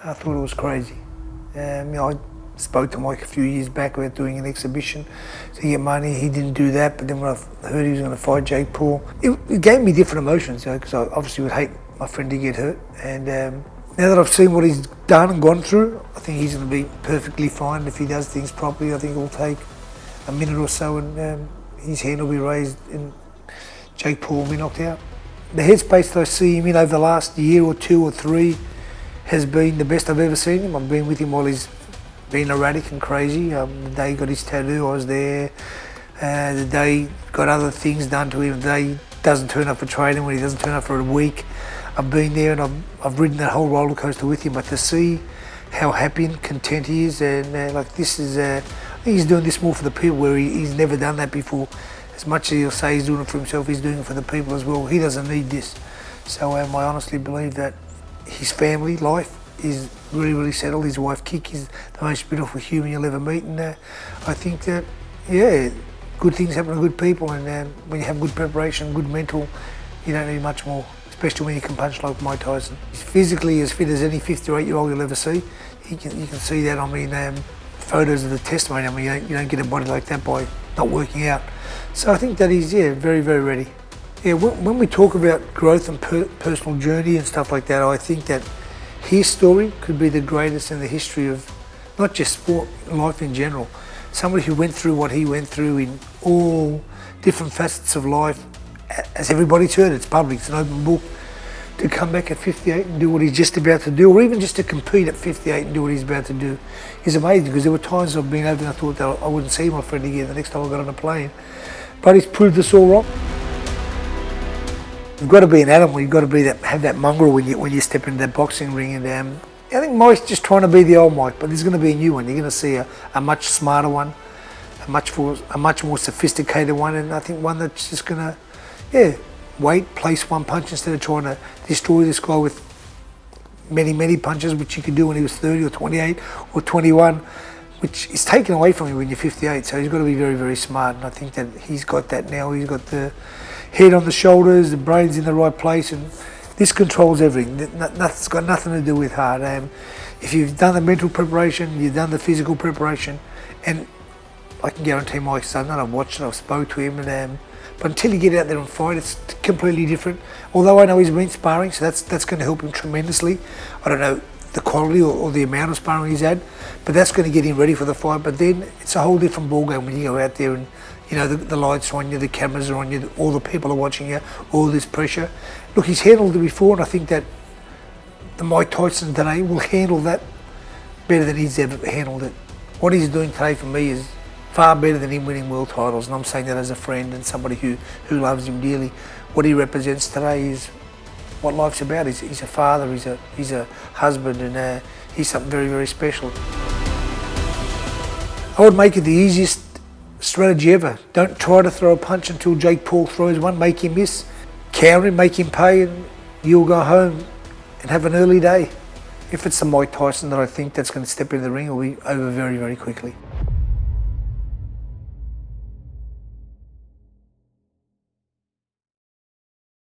I thought it was crazy. I spoke to Mike a few years back about doing an exhibition to get money. He didn't do that, but then when I heard he was going to fight Jake Paul, it gave me different emotions, because I obviously would hate my friend to get hurt. And now that I've seen what he's done and gone through, I think he's going to be perfectly fine if he does things properly. I think it'll take a minute or so and his hand will be raised and Jake Paul will be knocked out. The headspace that I see him in over the last year or two or three has been the best I've ever seen him. I've been with him while he's been erratic and crazy. The day he got his tattoo, I was there. The day he got other things done to him, the day he doesn't turn up for training, when he doesn't turn up for a week, I've been there and I've ridden that whole roller coaster with him. But to see how happy and content he is, and this is, I think he's doing this more for the people, where he's never done that before. As much as he'll say he's doing it for himself, he's doing it for the people as well. He doesn't need this. So I honestly believe that his family life is really, really settled. His wife, Kik, is the most beautiful human you'll ever meet. And I think that, good things happen to good people. And when you have good preparation, good mental, you don't need much more, especially when you can punch like Mike Tyson. He's physically as fit as any 50 or 8-year-old you'll ever see. You can see that, photos of the testimony. You don't get a body like that by not working out. So I think that he's, very, very ready. When we talk about growth and personal journey and stuff like that, I think that his story could be the greatest in the history of not just sport, life in general. Somebody who went through what he went through in all different facets of life, as everybody's heard, it's public, it's an open book. To come back at 58 and do what he's just about to do, or even just to compete at 58 and do what he's about to do, is amazing. Because there were times I've been over and I thought that I wouldn't see my friend again the next time I got on a plane. But he's proved us all wrong. You've got to be an animal. You've got to have that mongrel when you step into that boxing ring. And I think Mike's just trying to be the old Mike, but there's going to be a new one. You're going to see a much smarter one, a much more sophisticated one, and I think one that's just going to, wait, place one punch instead of trying to destroy this guy with many, many punches, which you could do when he was 30 or 28 or 21, which is taken away from you when you're 58. So he's got to be very, very smart, and I think that he's got that now. He's got the head on the shoulders, the brain's in the right place, and this controls everything. It's got nothing to do with heart. If you've done the mental preparation, you've done the physical preparation, and I can guarantee Mike's done that. I've watched it, I've spoke to him, but until you get out there and fight, it's completely different. Although I know he's been sparring, so that's going to help him tremendously. I don't know the quality or the amount of sparring he's had, but that's going to get him ready for the fight. But then it's a whole different ballgame when you go out there and the lights are on you, the cameras are on you, all the people are watching you, all this pressure. Look, he's handled it before, and I think that the Mike Tyson today will handle that better than he's ever handled it. What he's doing today for me is far better than him winning world titles, and I'm saying that as a friend and somebody who loves him dearly. What he represents today is what life's about. He's a father, he's a husband, and he's something very, very special. I would make it the easiest strategy ever. Don't try to throw a punch until Jake Paul throws one. Make him miss, counter him, make him pay, and you'll go home and have an early day. If it's the Mike Tyson that I think that's going to step in the ring, it'll be over very, very quickly.